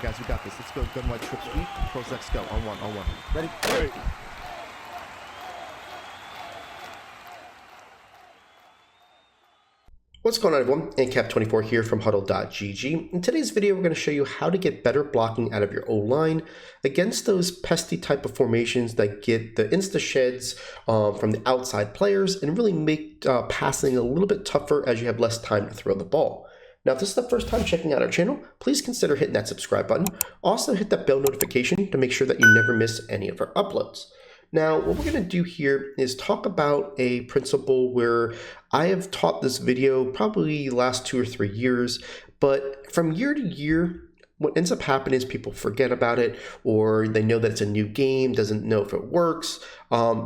guys, we got this. Let's go. Gun wide trip sweep. Pros X go. On one. Ready? Ready. What's going on, everyone? ANCAP24 here from HuddleGG. In today's video, we're going to show you how to get better blocking out of your O-line against those pesky type of formations that get the insta-sheds from the outside players and really make passing a little bit tougher as you have less time to throw the ball. Now, if this is the first time checking out our channel, please consider hitting that subscribe button. Also, hit that bell notification to make sure that you never miss any of our uploads. Now, what we're going to do here is talk about a principle where I have taught this video probably the last 2 or 3 years, but from year to year, what ends up happening is people forget about it, or they know that it's a new game, doesn't know if it works.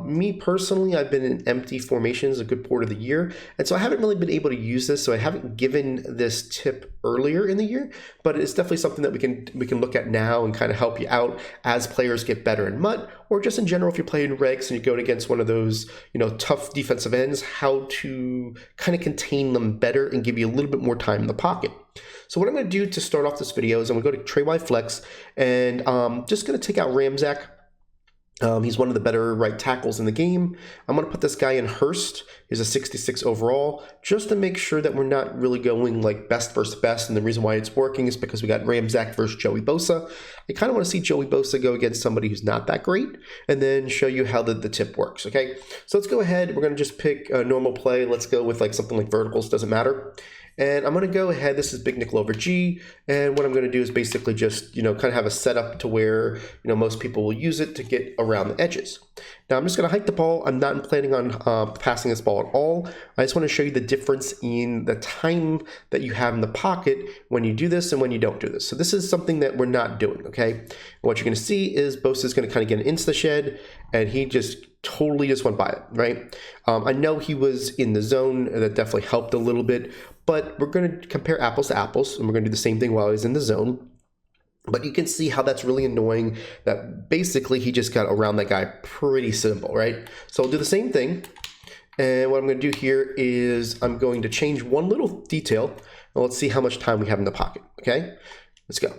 Me personally, I've been in empty formations a good part of the year, and so I haven't really been able to use this, so I haven't given this tip earlier in the year, but it's definitely something that we can look at now and kind of help you out as players get better in MUT, or just in general if you're playing regs and you're going against one of those, tough defensive ends, how to kind of contain them better and give you a little bit more time in the pocket. So what I'm going to do to start off this video is I'm going to go to Trey Y Flex, and just going to take out Ramzak. He's one of the better right tackles in the game. I'm going to put this guy in Hurst. He's a 66 overall, just to make sure that we're not really going like best versus best. And the reason why it's working is because we got Ramzak versus Joey Bosa. I kind of want to see Joey Bosa go against somebody who's not that great, and then show you how the tip works, okay? So let's go ahead. We're going to just pick a normal play. Let's go with like something like verticals, doesn't matter. And I'm going to go ahead, this is big nickel over G, and what I'm going to do is basically just, kind of have a setup to where, most people will use it to get around the edges. Now I'm just going to hike the ball. I'm not planning on passing this ball at all. I just want to show you the difference in the time that you have in the pocket when you do this and when you don't do this. So this is something that we're not doing, okay? And what you're going to see is Bosa's going to kind of get an insta-shed, and he just totally just went by it, right? I know he was in the zone, and that definitely helped a little bit, but we're going to compare apples to apples, and we're going to do the same thing while he's in the zone. But you can see how that's really annoying, that basically he just got around that guy pretty simple, right? So I'll do the same thing. And what I'm going to do here is I'm going to change one little detail, and let's see how much time we have in the pocket, okay? Let's go.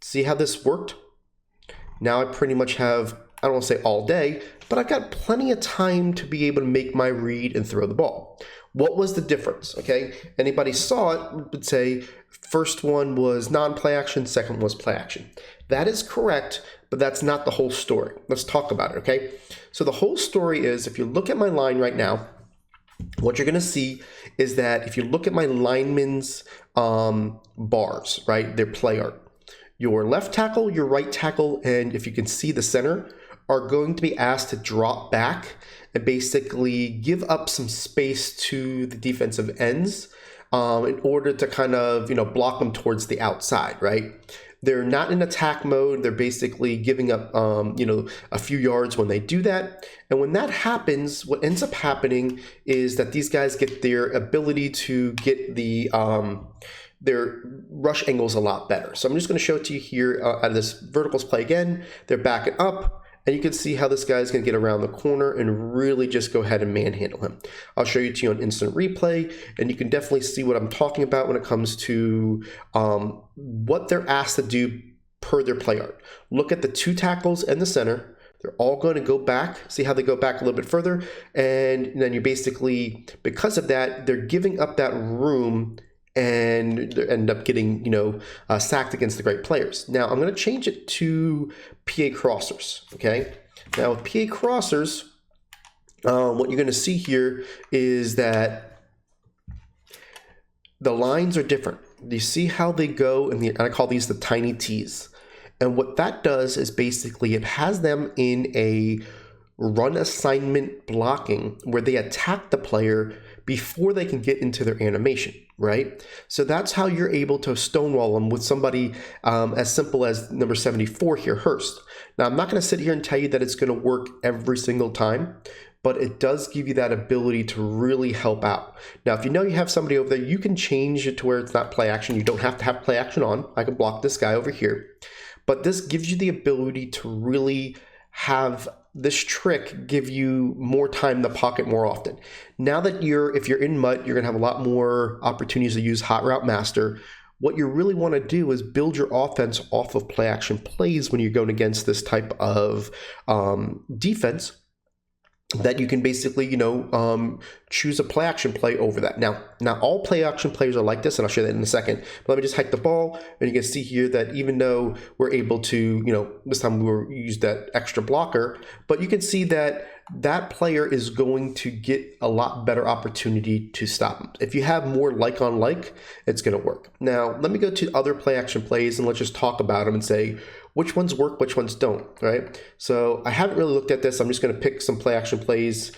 See how this worked? Now I pretty much have, I don't want to say all day, but I've got plenty of time to be able to make my read and throw the ball. What was the difference, okay? Anybody saw it would say first one was non-play action, second was play action. That is correct, but that's not the whole story. Let's talk about it, okay? So the whole story is, if you look at my line right now, what you're going to see is that if you look at my linemen's bars, right, their play art, your left tackle, your right tackle, and if you can see the center, are going to be asked to drop back and basically give up some space to the defensive ends in order to kind of, block them towards the outside, right? They're not in attack mode. They're basically giving up, a few yards when they do that. And when that happens, what ends up happening is that these guys get their ability to get the their rush angles a lot better. So I'm just going to show it to you here out of this verticals play again. They're backing up. And you can see how this guy's going to get around the corner and really just go ahead and manhandle him. I'll show you to you on instant replay, and you can definitely see what I'm talking about when it comes to what they're asked to do per their play art. Look at the two tackles and the center. They're all going to go back. See how they go back a little bit further. And then you basically, because of that, they're giving up that room and they end up getting, sacked against the great players. Now, I'm going to change it to PA crossers, okay? Now, with PA crossers, what you're going to see here is that the lines are different. You see how they go, and I call these the tiny T's. And what that does is basically it has them in a run assignment blocking where they attack the player before they can get into their animation, right? So that's how you're able to stonewall them with somebody as simple as number 74 here, Hurst. Now, I'm not going to sit here and tell you that it's going to work every single time, but it does give you that ability to really help out. Now, if you know you have somebody over there, you can change it to where it's not play action. You don't have to have play action on. I can block this guy over here. But this gives you the ability to really have this trick give you more time in the pocket more often. Now that if you're in MUT, you're gonna have a lot more opportunities to use Hot Route Master. what you really want to do is build your offense off of play action plays when you're going against this type of defense, that you can basically, choose a play action play over that. Now all play action players are like this, and I'll show that in a second. But let me just hike the ball, and you can see here that even though we're able to, this time we used that extra blocker, but you can see that that player is going to get a lot better opportunity to stop him. If you have more like on like, it's going to work. Now, let me go to other play action plays, and let's just talk about them and say which ones work, which ones don't, right? So I haven't really looked at this. I'm just going to pick some play action plays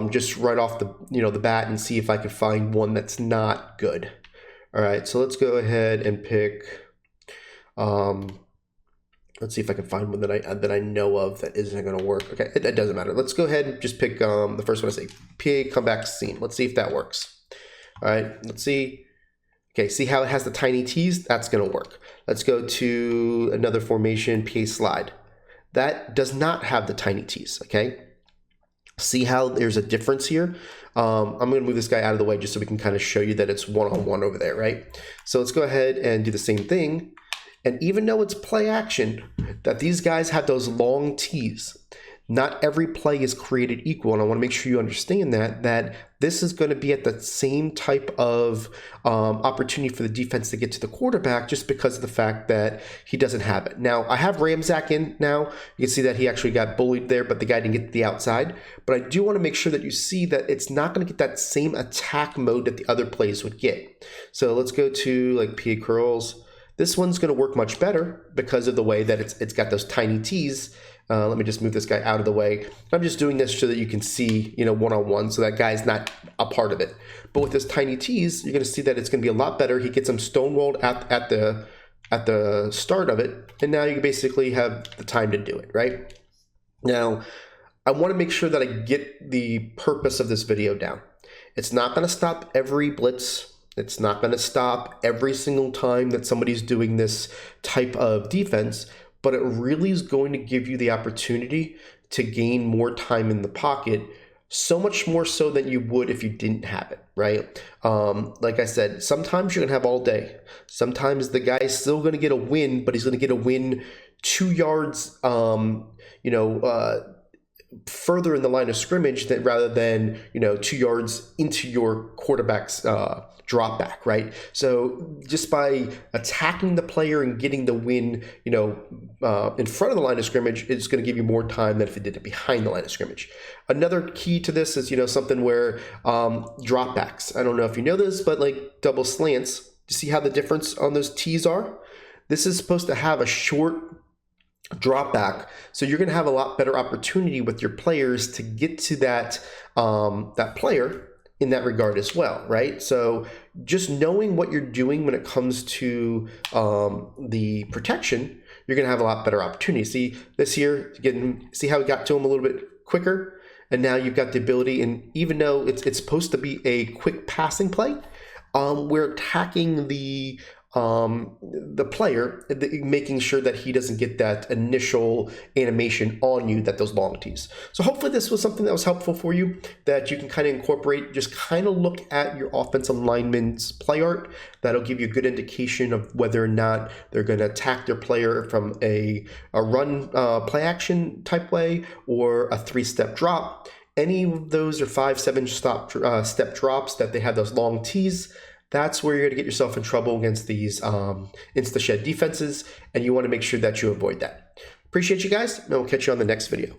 just right off the bat and see if I can find one that's not good. All right, so let's go ahead and pick, let's see if I can find one that I know of that isn't going to work. Okay, it doesn't matter. Let's go ahead and just pick the first one I say, PA comeback scene. Let's see if that works. All right, let's see. Okay, see how it has the tiny T's? That's going to work. Let's go to another formation, PA slide. That does not have the tiny T's, okay? See how there's a difference here? I'm going to move this guy out of the way just so we can kind of show you that it's one-on-one over there, right? So let's go ahead and do the same thing. And even though it's play action, that these guys have those long T's, not every play is created equal. And I want to make sure you understand that this is going to be at the same type of opportunity for the defense to get to the quarterback just because of the fact that he doesn't have it. Now, I have Ramzak in now. You can see that he actually got bullied there, but the guy didn't get to the outside. But I do want to make sure that you see that it's not going to get that same attack mode that the other plays would get. So let's go to like PA curls. This one's going to work much better because of the way that it's got those tiny T's. Let me just move this guy out of the way. I'm just doing this so that you can see, one-on-one, so that guy's not a part of it. But with this tiny T's, you're going to see that it's going to be a lot better. He gets him stonewalled at the start of it, and now you basically have the time to do it, right? Now, I want to make sure that I get the purpose of this video down. It's not going to stop every blitz. It's not going to stop every single time that somebody's doing this type of defense, but it really is going to give you the opportunity to gain more time in the pocket, so much more so than you would if you didn't have it, right? Like I said, sometimes you're going to have all day. Sometimes the guy's still going to get a win, but he's going to get a win 2 yards, further in the line of scrimmage rather than 2 yards into your quarterback's drop back, right? So just by attacking the player and getting the win, in front of the line of scrimmage, it's going to give you more time than if it did it behind the line of scrimmage. Another key to this is, something where drop backs. I don't know if you know this, but like double slants, you see how the difference on those T's are? This is supposed to have a short drop back, so you're going to have a lot better opportunity with your players to get to that player in that regard as well, right? So just knowing what you're doing when it comes to the protection, you're going to have a lot better opportunity. See this here, see how we got to him a little bit quicker, and now you've got the ability. And even though it's supposed to be a quick passing play, we're attacking the player, making sure that he doesn't get that initial animation on you, those long T's. So hopefully this was something that was helpful for you, that you can kind of incorporate. Just kind of look at your offensive lineman's play art. That'll give you a good indication of whether or not they're going to attack their player from a run play action type way or a 3-step drop. Any of those are 5-7 step drops that they have those long T's. That's where you're going to get yourself in trouble against these insta-shed defenses, and you want to make sure that you avoid that. Appreciate you guys, and we'll catch you on the next video.